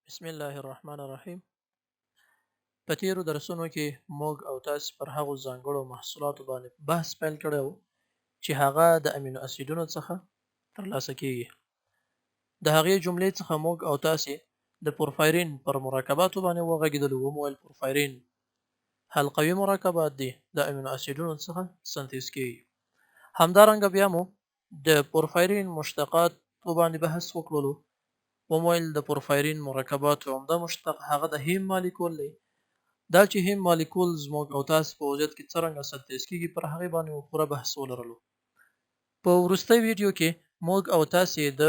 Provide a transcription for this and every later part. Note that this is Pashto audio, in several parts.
بسم الله الرحمن الرحیم. په تیرو درسونو کې موږ او تاسو پر هغو ځانګړو محصولاتو باندې بحث پیل کړی و چې هغه د امینو اسیدونو څخه ترلاسه کیږي. د هغې جملې څخه موږ او تاسو د پورفایرین پر مرکباتو باندې وغږیدلو. ومویل پورفایرین حلقوي مرکبات دي د امینو اسیدونو څخه سنتیز کیږي. همدارنګه بیا مو د پورفایرین مشتقات باندې بحث وکړلو. ومویل د پورفایرین مرکبات عمده مشتق هغه د هیم مالیکول دی. دا چې هیم مالیکول زموږ او تاسو په وضعیت کې څرنګه سنتیز کیږي پر هغې باندې مو پوره بحث ولرلو. په وروستۍ ویډیو کې موږ او تاسو د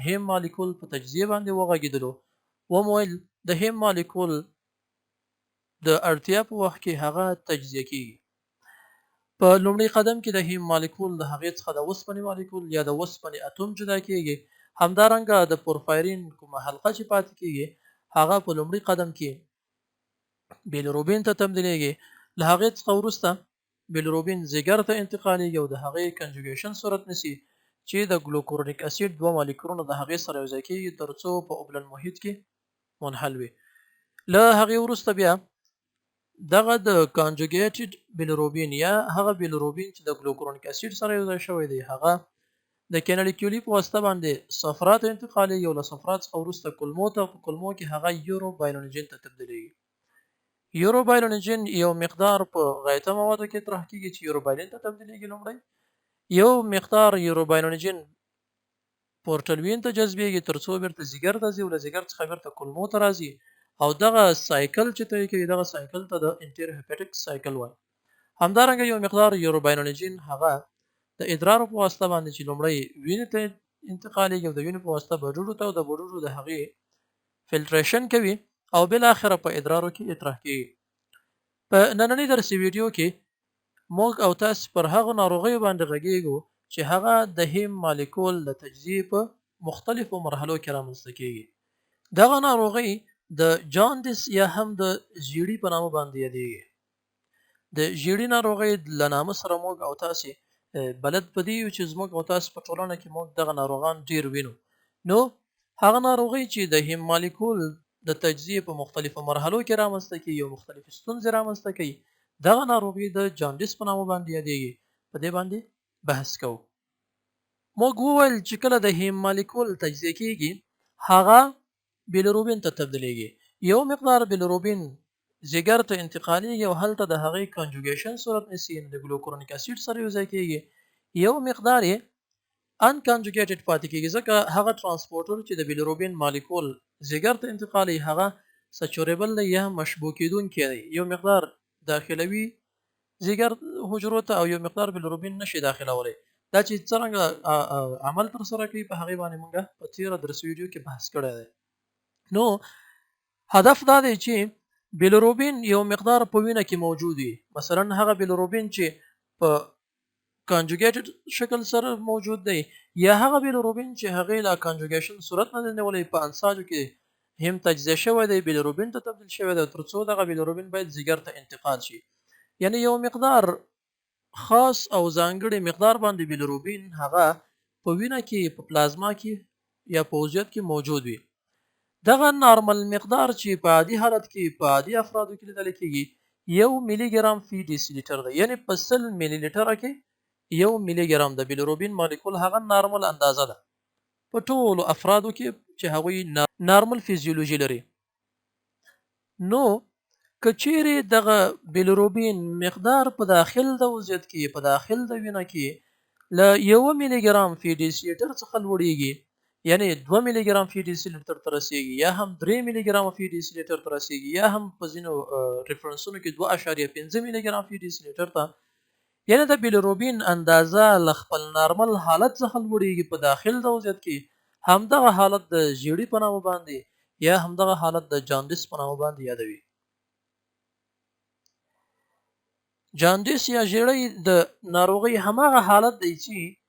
هیم مالیکول په تجزیه باندې وغږیدلو. ومویل د هیم مالیکول د اړتیا په وخت کې هغه تجزیه کیږي. په لومړي قدم کې د هیم مالیکول د هغې څخه د اوسپنې مالیکول یا د اوسپنې اتوم جدا کیږي. همدارنګه د پورفایرین کومه حلقه چې پاتې کیږي هغه په لومړي قدم کې بیلیروبین ته تبدیلیږي. له هغې څخه وروسته بیلیروبین ځیګر ته انتقالیږي او د هغې کنجوګیشن صورت نیسي چې د ګلوکورونیک اسید دوه مالیکولونه د هغې سره یوځای کیږي ترڅو په اوبلن محیط کې منحل وي. له هغې وروسته بیا دغه د کانجوګیټډ بیلیروبین یا هغه بیلیروبین چې د ګلوکورونیک اسید سره یوځای شوی دی هغه د کینالیکیولي په واسطه باندې صفرا ته انتقالیږي او له صفرا څخه وروسته کلمو ته، په کلمو کې هغه یورو بایلونجین ته تبدیلیږي. یورو بایلونجین یو مقدار په غایطه موادو کې طرح کیږي چې یورو بایلین ته تبدیلیږي. لومړی یو مقدار یورو بایلونجین پورټلوین ته جذبیږي ترڅو بیرته ځیګر ته ځي او له ځیګر څخه بیرته کلمو ته راځي او دغه سایکل چې طی کوي دغه سایکل ته د انټیر هیپاټیک سایکل وایي. همدارنګه یو مقدار یورو بایلونجین هغه د ادرارو په واسطه باندې چې لومړی وینې ته انتقالیږي او د وینې په واسطه بډوډو ته او د بډوډو د هغې فلټریشن کوي او بالاخره په ادرارو کې اطراح کیږي. په نننۍ درسي ویډیو کې موږ او تاسو پر هغو ناروغیو باندې غږیږو چې هغه د هیم مالیکول د تجزیې په مختلفو مرحلو کې رامنځته کیږي. دغه ناروغي د جاندیس یا هم د ژیړي په نامه باندې یادیږي. د ژیړي ناروغۍ له نامه سره موږ او تاسو بلد په دې یو چې زموږ او تاسو په ټولنه کې موږ دغه ناروغان ډیر وینو. نو هغه ناروغي چې د هیم مالیکول د تجزیې په مختلفو مرحلو کې رامنځته کیږي او مختلفې ستونزې رامنځته کوي دغه ناروغي د جاندیس په نامه باندې یادیږي. په دې باندې بحث کوو. موږ وویل چې کله د هیم مالیکول تجزیه کیږي هغه بیلیروبین ته تبدیلیږي. یو مقدار بیلیروبین ځیګر ته انتقالیږي او هلته د هغې کنجوګیشن صورت نیسي د ګلوکورونیک اسید سره یوځای کیږي. یو مقدار یې ان کنجوګیټډ پاتې کیږي ځکه هغه ترانسپورټر چې د بیلیروبین مالیکول ځیګر ته انتقالي هغه سچوریبل دی یا مشبوع کیدونکی دی. یو مقدار داخلوي ځیګر حجرو ته او یو مقدار بیلیروبین نشي داخلولی. دا چې څرنګه عمل تر سره کوي په هغې باندې موږ په تیره درس ویډیو کې بحث کړی دی. نو هدف دا دی چې بیلیروبین یو مقدار په وینه کې موجود وي. مثلا هغه بیلیروبین چې په کانجوګیټډ شکل سره موجود دی یا هغه بیلیروبین چې هغې لا کانجوګیشن صورت نه دی نیولی په انساجو کې هم تجزیه شوی دی بیلیروبین ته تبدیل شوی دی ترڅو دغه بیلیروبین باید ځیګر ته انتقال شي. یعنی یو مقدار خاص او ځانګړي مقدار باندې بیلیروبین هغه په وینه کې په پلازما کې یا په عضویت کې موجود وي. دغه نارمل مقدار چې په عادي حالت کې په عادي افرادو کې لیدل کېږي 1 میلی ګرام فی ډیسی لیټر دی. یعنی په 100 میلی لیټره کې 1 میلی ګرام د بیلیروبین مالیکول هغه نارمل اندازه ده په ټولو افرادو کې چې هغوی نارمل فیزیولوژي لري. نو که چیرې دغه بیلیروبین مقدار په داخل د وضعیت کې په داخل د وینه کې له 1 میلی ګرام فی ډیسی لیټر څخه لوړیږي یعنی 2 میلی ګرام فی ډیسی لیټر ته رسیږي یا هم 3 میلی ګرام فی ډیسی لیټر ته رسیږي یا هم په ځینو ریفرنسونو کې 2.5 میلی ګرام فی ډیسی لیټر ته، یعنی د بیلیروبین اندازه له خپل نارمل حالت څخه لوړیږي په داخل د وضعیت کې همدغه حالت د ژیړي په نامه باندې یا همدغه حالت د جاندیس په نامه باندې یادوي. جاندیس یا ژیړی د ناروغۍ هماغه حالت دی چې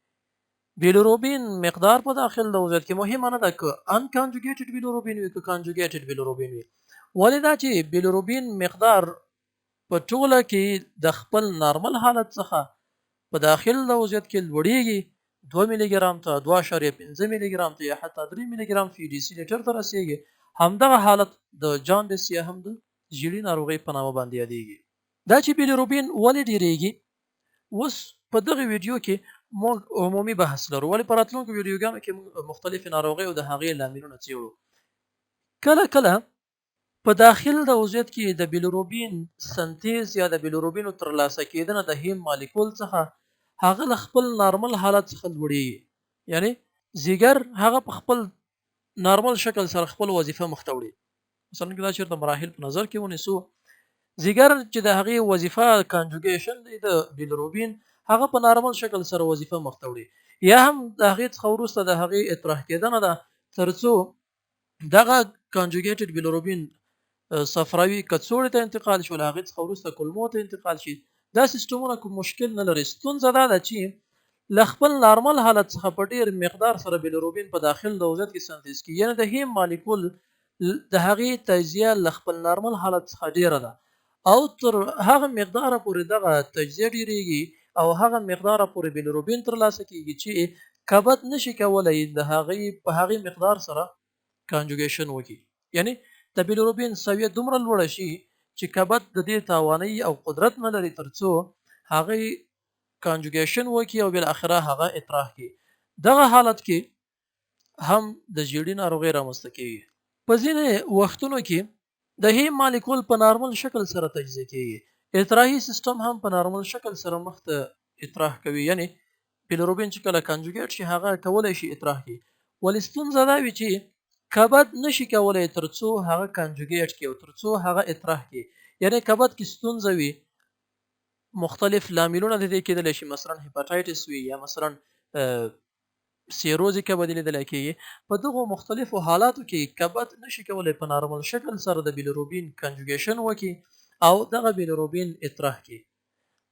بیلیروبین مقدار په داخل د وضعیت کې مهمه نه ده که ان کانجوګیټډ بیلیروبین وي که کانجوګیټډ بیلیروبین وي. ولې دا چې بیلیروبین مقدار په ټوله کې د خپل نارمل حالت څخه په داخل د وضعیت کې لوړیږي 2 میلی ګرام ته 2.5 میلی ګرام ته یا حتی 3 میلی ګرام فی ډیسی لیټر ته رسیږي. همدغه حالت د جاندس یا هم د ژیړي ناروغۍ په نامه باندې یادېږي. دا چې بیلیروبین ولې ډیریږي، اوس په دغه ویډیو کې موږ عمومي بحث لرو، ولې په راتلونکو ویډیوګانو کې موږ مختلفې ناروغۍ او د هغې لاملونه څیړو. کله کله په داخل د عضویت کې د بیلیروبین سنتیز یا د بیلیروبینو ترلاسه کېدنه د هیم مالیکول څخه هغه له خپل نارمل حالت څخه لوړیږي، یعنی ځیګر هغه په خپل نارمل شکل سره خپل وظیفه مخته وړي. مثلا دا چېرته مراحل په نظر کې ونیسو، ځیګر چې د هغې وظیفه کانجوګیشن دی د بیلیروبین، هغه په نارمل شکل سره وظیفه مخته وړي، یا هم د هغې څخه وروسته د هغې اطراح کېدنه ده ترڅو دغه کانجوګیټډ بیلیروبین صفراوي کڅوړې ته انتقال شي، له هغې څخه وروسته کولمو ته انتقال شي. دا سیستمونه کوم مشکل نه لري. ستونزه دا ده چې له خپل نارمل حالت څخه په ډیر مقدار سره بیلیروبین په داخل د عضویت کې سنتیز کیږي، یعنې د هیم مالیکول د هغې تجزیه له خپل نارمل حالت څخه ډیره ده، او تر هغه مقداره پورې دغه تجزیه ډیریږي او هغه مقداره پورې بیلیروبین ترلاسه کیږي چې کبد نشي کولی د هغې په هغې مقدار سره کانجوګیشن وکړي. یعنی د بیلیروبین سویه دومره لوړه شي چې کبد د دې توانایي او قدرت نه لري ترڅو هغې کانجوګیشن وکړي او بالاخره هغه اطراح کړي. دغه حالت کې هم د ژیړي ناروغۍ رامنځته کیږي. په ځینې وختونو کې د هیم مالیکول په نارمل شکل سره تجزیه کیږي، اطراحي سیستم هم په نارمل شکل سره مخته اطراح کوي، یعنی بیلیروبین چې کله کانجوګیټ شي هغه کولی شي اطراح کړي، ولې ستونزه دا وي چې کبد نشي کولی ترڅو هغه کانجوګیټ کړي او ترڅو هغه اطراح کړي. یعنی کبد کې ستونزه وي، مختلف لاملونه د دې کېدلی شي، مثلا هیپاټایټس وي یا مثلا سیروزي کبد لیدلی کېږي. په دغو مختلفو حالاتو کې کبد نشي کولی په نارمل شکل سره د بیلیروبین کانجوګیشن وکړي او دغه بیلیروبین اطراح کړي.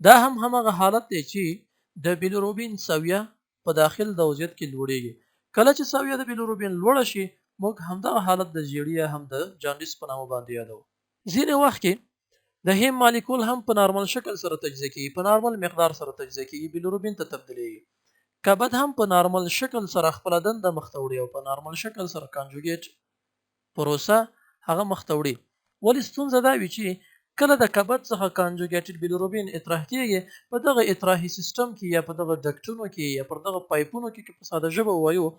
دا هم همغه حالت دی چې د بیلیروبین سویه په داخل د عضویت کې لوړیږي. کله چې سویه د بیلیروبین لوړه شي، موږ همدغه حالت د ژیړي یا هم د جاندیس په نامه باندې یادوو. ځینې وخت کې د هیم مالیکول هم په نارمل شکل سره تجزیه کیږي، په نارمل مقدار سره تجزیه کیږي، بیلیروبین ته تبدیلیږي. کبد هم په نارمل شکل سره خپله دنده مخته وړي او په نارمل شکل سره کانجوګیټ پروسه هغه مخته وړي. ولې ستونزه دا وي چې کله د کبد څخه کانجوګیټډ بیلیروبین اطراح کیږي، په دغه اطراحي سیستم کې یا په دغه ډکټونو کې یا پر دغه پایپونو کې په ساده ژبه ووایو،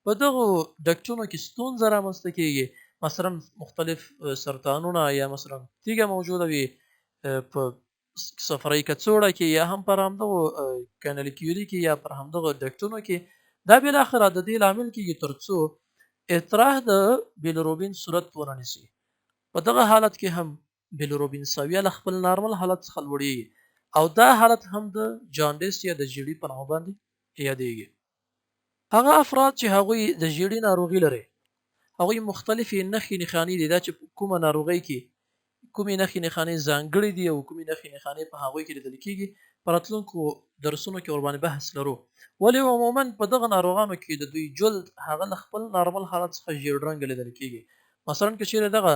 په دغو ډکټونو کې ستونزه رامنځته کیږي. مثلا مختلف سرطانونه یا مثلا تیږه موجوده وي په صفراوي کڅوړه کې یا هم پر همدغو کانالیکیولي کې یا پر همدغو ډکټونو کې. دا بالاخره د دې لامل کیږي ترڅو اطراح د بیلیروبین صورت ونه نیسي. په دغه حالت کې هم بیلیروبین سویه له خپل نارمل حالت څخه لوړیږي او دا حالت هم د جاندیس یا د ژیړي په نامه باندې یادیږي. هغه افراد چې هغوی د ژیړي ناروغي لري، هغوی مختلفې نښې نښانې دي. دا چې کومه ناروغۍ کې کومې نښې نښانې ځانګړې دي او کومې نښې نښانې په هغوی کې لیدل کېږي، په راتلونکو درسونو کې ورباندې بحث لرو. ولې عموما په دغه ناروغانو کې د دوی جلد هغه له خپل نارمل حالت څخه ژیړ رنګ لیدل کېږي. مثلا که چیرې دغه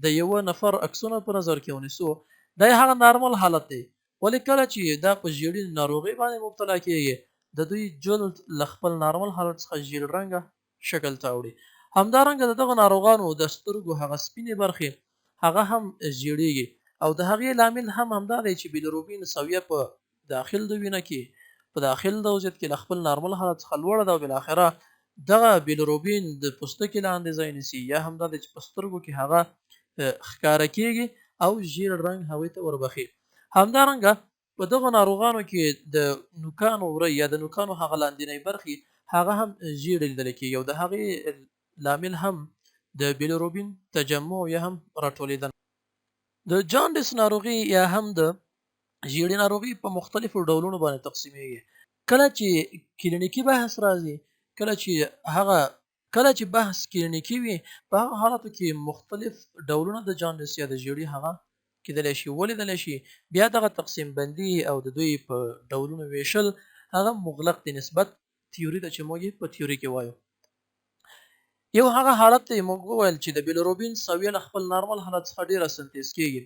د یوه نفر عکسونه په نظر کې ونیسو، دا هغه نارمل حالت دی، ولې کله چې دا په ژیړي ناروغۍ باندې مبتلا کېږي، د دوی جلد له خپل نارمل حالت څخه ژیړ رنګه شکل ته اوړي. همدارنګه د دغه ناروغانو د سترګو هغه سپینې برخې هغه هم ژیړیږي او د هغې لامل هم همدا دی چې بیلیروبین سویه په داخل د وینه کې په داخل د عضویت کې له خپل نارمل حالت څخه لوړه ده او بالاخره دغه بیلیروبین د پوستکي لاندې ځای نیسي، یا همدا دی چې په سترګو کې هغه ښکاره کېږي او ژیړ رنګ هغوی ته وربخي. همدارنګه په دغه ناروغانو کې د نوکانو وری یا د نوکانو هغه لاندینۍ برخې هغه هم ژیړې لیدل کېږي او د هغې لامل هم د بیلیروبین تجمع یا هم راټولېدنه. د جاندیس ناروغي یا هم د ژیړي ناروغي په مختلفو ډولونو باندې تقسیمیږي. کله چې کلینیکي بحث راځي، کله چې بحث کلینیکي وي، په هغه حالاتو کې مختلف ډولونه د جاندیس یا د ژیړي هغه کېدلی شي ولیدلی شي. بیا دغه تقسیم بندي او د دوی په ډولونو ویشل هغه مغلق دی نسبت تیوري ته چې موږ یې په تیوري کې وایو. یو هغه حالت ته موږ وویل چې د بیلیروبین سویه له خپل نارمل حالت څخه ډیره سنتیز کیږي.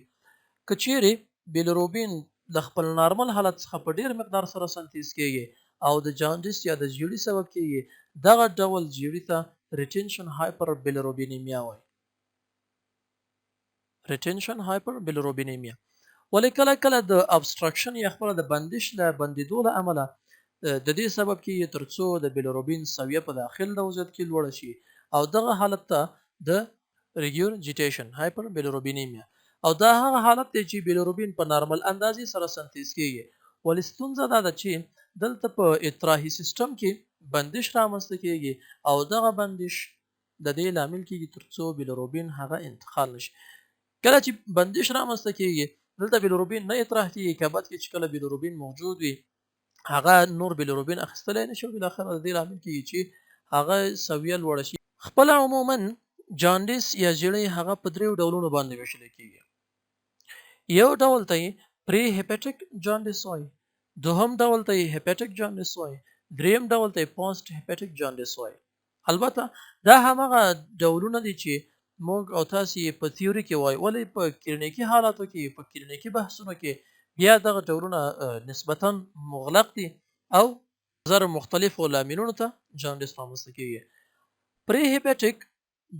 که چیرې بیلیروبین له خپل نارمل حالت څخه په ډیر مقدار سره سنتیز کیږي او د جاندیس یا د ژیړي سبب کیږي، دغه ډول ژیړي ته ریټینشن هایپر بیلیروبینیمیا وایي. ریټینشن هایپر بیلیروبینیمیا. ولې کله کله د ابستراکشن یا خپل د بندش له بندیدو له امله د دې سبب کیږي ترڅو د بیلیروبین سویه په داخل د وضعیت کې لوړه شي او دغه حالت ته د ریګورجیټیشن هایپر بیلیروبینیمیا او دا هغه حالت دی چې بیلیروبین په نارمل اندازې سره سنتیز کیږي. ولې ستونزه دا ده چې دلته په اطراحي سیستم کې بندش رامنځته کیږي او دغه بندش د دې لامل کیږي ترڅو بیلیروبین هغه انتقال نشي. کله چې بندش رامنځته کیږي دلته بیلیروبین نه اطراح کیږي، کبد کې چې کله بیلیروبین موجود وي هغه نور بیلیروبین اخیستلی نشي او بالاخره د دې لامل کیږي چې هغه سویه لوړه شي. خپله عموما جاندیس یا ژیړی هغه په دریو ډولونو باندې ویشل کیږي. یو ډول ته یې پری هیپاټیک جاندیس وایي، دوهم ډول ته یې هیپاټیک جاندیس وایي، دریم ډول ته یې پوسټ هیپاټیک جاندیس وایي. البته دا همغه ډولونه دي چې موږ او تاسو یې په تیوري کې وایو، ولې په کلینیکي حالاتو کې په کلینیکي بحثونو کې بیا دغه ډولونه نسبتا مغلق دي او نظر مختلفو لاملونو ته جاندیس رامنځته کیږي. پری هیپاټیک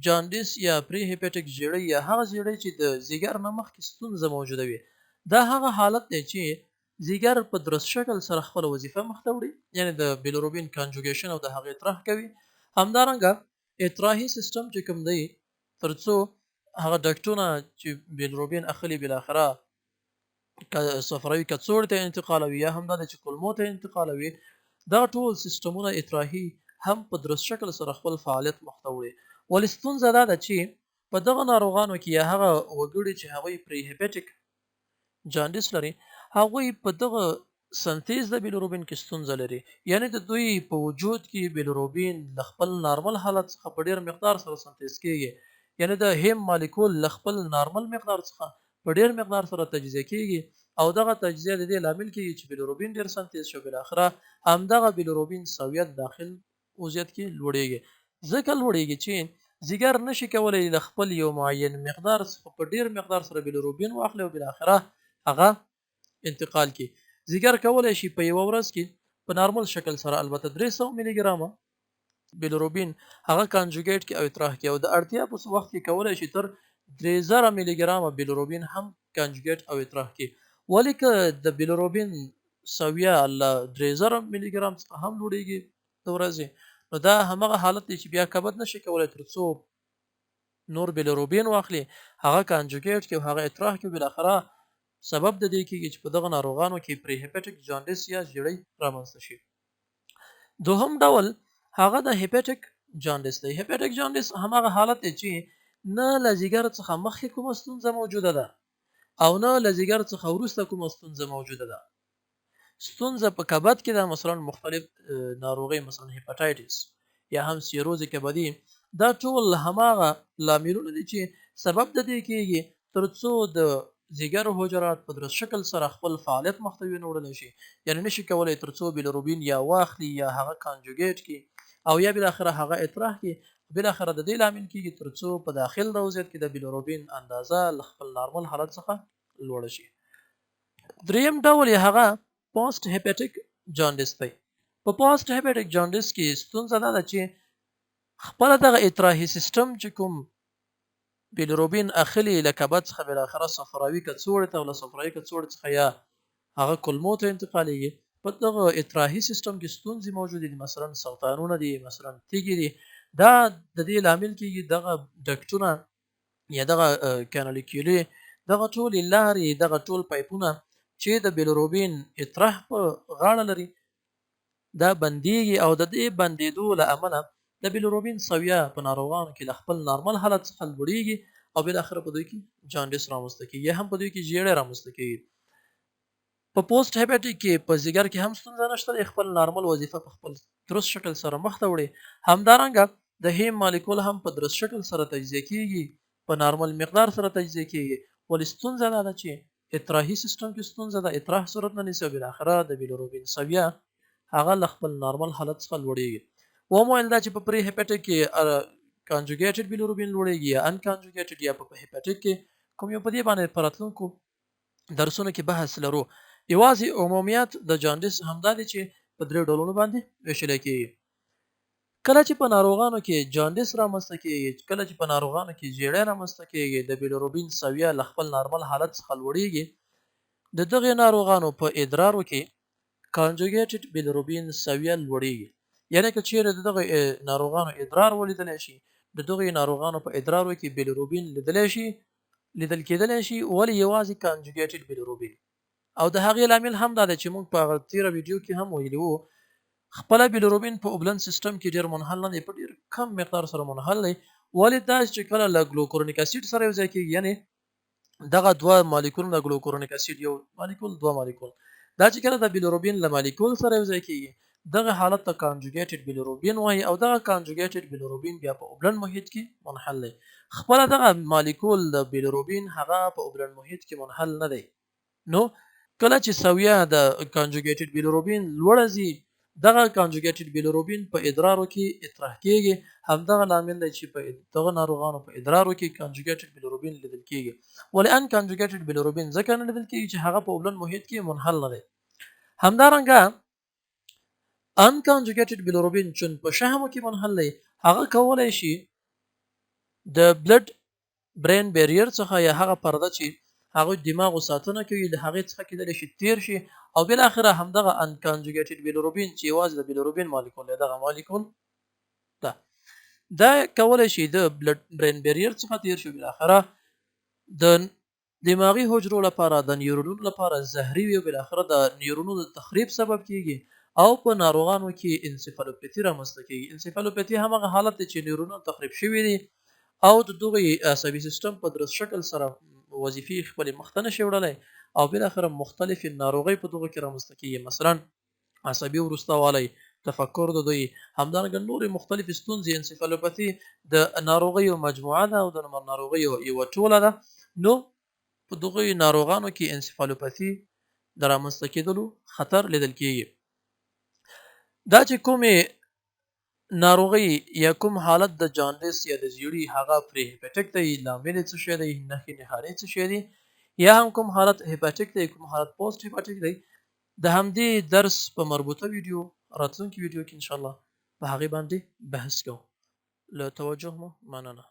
جاندیس یا پری هیپاټیک ژیړی یا هغه ژیړی چې د ځیګر نه مخکې ستونزه موجوده وي، دا هغه حالت دی چې ځیګر په درست شکل سره خپل وظیفه مخته وړي، یعنی د بیلیروبین کانجوګیشن او د هغې اطراح کوي. همدارنګه اطراحي سیستم چې کوم دی ترڅو هغه ډکټونه چې بیلیروبین اخلي بالاخره صفراوي کڅوړې ته انتقالوي یا هم دا چې کولمو ته انتقالوي، دا ټول سیستمونه اطراحي هم په درست شکل سره خپل فعالیت مخته وړي. ولې ستونزه دا ده چې په دغه ناروغانو کې یا هغه وګړي چې هغوی پری هیپاټیک جاندیس لري هغوی په دغه سنتیز د بیلیروبین کې ستونزه لري، یعنی د دوی په وجود کې بیلیروبین له خپل نارمل حالت څخه په ډیر مقدار سره سنتیز کیږي، یعنی د هیم مالیکول له خپل نارمل مقدار څخه په ډیر مقدار سره تجزیه کیږي او دغه تجزیه د دې لامل کیږي چې بیلیروبین ډیر سنتیز شو، بالاخره همدغه بیلیروبین سویه داخل وضعیت کې لوړیږي. ځکه لوړیږي چې ځیګر نشي کولی له خپل یو معین مقدار څخه په ډیر مقدار سره بیلیروبین واخلي او بالاخره هغه انتقال کی. ځیګر کولی شي په یوه ورځ کې په نارمل شکل سره البته 300 ملي ګرامه بیلیروبین هغه کانجوګیټ کی او اطراح کی او د اړتیا په وخت کې کولی شي تر 3000 ملي ګرامه بیلیروبین هم کانجوګیټ او اطراح کی. ولې که د بیلیروبین سویه له 3000 ملي ګرام څخه هم لوړیږي د ورځې، نو دا همغه حالت دی چې بیا کبد نشي کولی ترڅو نور بیلیروبین واخلي، هغه کانجوګیټ کی او هغه اطراح کی، بالاخره سبب د دې کېږي چې په دغه ناروغانو کې پری هیپاټیک جاندیس یا ژیړی رامنځته شي. دوهم ډول هغه د هیپاټیک جاندیس دی. هیپاټیک جاندیس همغه حالت دی چې نه له ځیګر څخه مخکې کومه ستونزه موجوده ده او نه له ځیګر څخه وروسته کومه ستونزه موجوده ده. ستونزه په کبد کې ده، مثلا مختلف ناروغۍ مثلا هیپاټایټس یا هم سیروز کبدي، دا ټول هماغه لاملونه دي چې سبب د دې کېږي ترڅو د ځیګر حجرات په درست شکل سره خپل فعالیت مخته ونوړلی شي، یعنی نشي کولی ترڅو بیلیروبین یا واخلي یا هغه کانجوګیټ کی او یا بالاخره هغه اطراح کی، بالاخره د دې لامل کېږي ترڅو په داخل د وضعیت کې د بیلیروبین اندازه له خپل نارمل حالت څخه لوړه شي. دریم ډول یې هغه پوسټ هیپاټیک جاندیس دی. په پوسټ هیپاټیک جاندیس کې ستونزه دا ده چې خپله دغه اطراحي سیستم چې کوم بیلیروبین اخلي له کبد څخه بالاخره صفراوي کڅوړې ته او له صفراوي کڅوړې څخه یا هغه کولمو ته انتقالیږي. په دغه اطراحي سیستم کې ستونزې موجودې دي، مثلا سرطانونه دي، مثلا تیږې دي. دا د دې لامل کېږي دغه ډکټونه یا دغه کانالیکولې، دغه ټولې لارې، دغه ټول پایپونه چې د بیلیروبین اطراح په غاړه لري دا بندیږي او د دې بندېدو له امله د بیلیروبین سویه په ناروغانو کې له خپل نارمل حالت څخه لوړیږي او بالاخره په دوی کې جاندیس رامنځته کېږي یا هم په دوی کې ژیړی رامنځته کېږي. په پوسټ هیپاټیک کې په ځیګر کې هم ستونزه نشته دی، خپل نارمل وظیفه په خپل درست شکل سره مخته وړي. همدارنګه د هیم مالیکول هم په درست شکل سره تجزیه کېږي، په نارمل مقدار سره تجزیه کېږي. ولې ستونزه دا ده چې اطراحي سیستم کې ستونزه ده، اطراح صورت نه نیسي او بالاخره د بیلیروبین سویه هغه له خپل نارمل حالت څخه لوړیږي. ومویل دا چې په پری هیپاټیک کې کانجوګیټډ بیلیروبین لوړیږي یا ان کانجوګیټډ یا په هیپاټیک کې کوم یو، په دې باندې په راتلونکو درسونو کې بحث لرو. یوازې عمومیات د جاندیس همدا دي چې په درې ډولونو باندې ویشلی کېږي. کله چې په ناروغانو کې جاندیس رامنځته کېږي، کله چې په ناروغانو کې ژیړی رامنځته کېږي، د بیلیروبین سویه له خپل نارمل حالت څخه لوړېږي، د دغې ناروغانو په ادرارو کې کانجوګیټډ بیلیروبین سویه لوړېږي. یعنې که چیرې د دغه ناروغانو ادرار ولیدلی شي، د دغې ناروغانو په ادرارو کې بیلیروبین لیدل کېدلی شي، ولې یوازې کانجوګیټډ بیلیروبین. او د هغې لامل هم دا دی چې موږ په هغه تېره ویډیو کې هم ویلي وو، خپله بیلیروبین په اوبلن سیستم کې ډېر منحل نه دی، په ډېر کم مقدار سره منحل دی. ولې دا چې کله له ګلوکورونیک اسید سره یوځای کېږي، یعنې دغه دوه مالیکول د ګلوکورونیک اسید یو مالیکول دوه مالیکول، دا چې کله د بیلیروبین له مالیکول سره یوځای کېږي، دغه حالت ته کانجوګیټډ بیلیروبین وایي، او دغه کانجوګیټډ بیلیروبین بیا په اوبلن محیط کې منحل دی. خپله دغه مالیکول د بیلیروبین هغه په اوبلن محیط کې منحل نه دی. نو کله چې سویه د کانجوګیټډ بیلیروبین لوړه ځي، دغه کانجوګیټډ بیلیروبین په ادرارو کې اطراح کېږي. همدغه لامل دی چې په دغه ناروغانو په ادرارو کې کانجوګیټډ بیلیروبین لیدل کېږي. ولې ان کانجوګیټډ بیلیروبین ځکه نه لیدل کېږي چې هغه په اوبلن محیط کې منحل نه دی. همدارنګه ان کانجوګیټډ بیلیروبین چون په شحمو کې منحل دی، هغه کولی شي د بلډ برین بیریر څخه، یا هغه پرده چې هغه دماغو ساتنه کوي، د هغې څخه کېدلی شي تیر شي، او بالاخره همدغه ان کانجوګیټډ بیلیروبین چې یوازې د بیلیروبین مالیکول دی، دغه مالیکول دا کولی شي د بلډ برین بیریر څخه تیر شي، بالاخره د دماغي حجرو لپاره، د نیورونونو لپاره زهري وي، او بالاخره د نیورونونو د تخریب سبب کېږي، او په ناروغانو کې انسفالوپیتي رامنځته کېږي. انسفالوپیتي همغه حالت دی چې نیورونونه تخریب شوي دي، او د دغې عصبي سیستم په درست شکل سره وظیفې خپلې مخته نشي وړلی، او بالاخره مختلفې ناروغۍ په دغه کې رامنځته کېږي، مثلا عصبي وروسته والی، تفکر د دوی، همدارنګه نورې مختلفې ستونزې. انسفالوپیتي د ناروغیو مجموعه ده، او د ناروغیو یوه ټوله ده. نو په دغه ناروغانو کې انسفالوپیتي د رامنځته کېدلو خطر لیدل کېږي. دا چې کومې ناروغۍ یا کوم حالت د جاندیس یا د زیړي هغه پرې هیپاټیک دی، لامل یې څه شی دی، نښې نښانې څه شی دي، یا هم کوم حالت هیپاټیک دی، کوم حالت پوسټ هیپاټیک دی، د همدې درس په مربوطه ویډیو راتلونکي ویډیو کې انشاءالله په هغې باندې بحث کوو. له توجه مو مننه.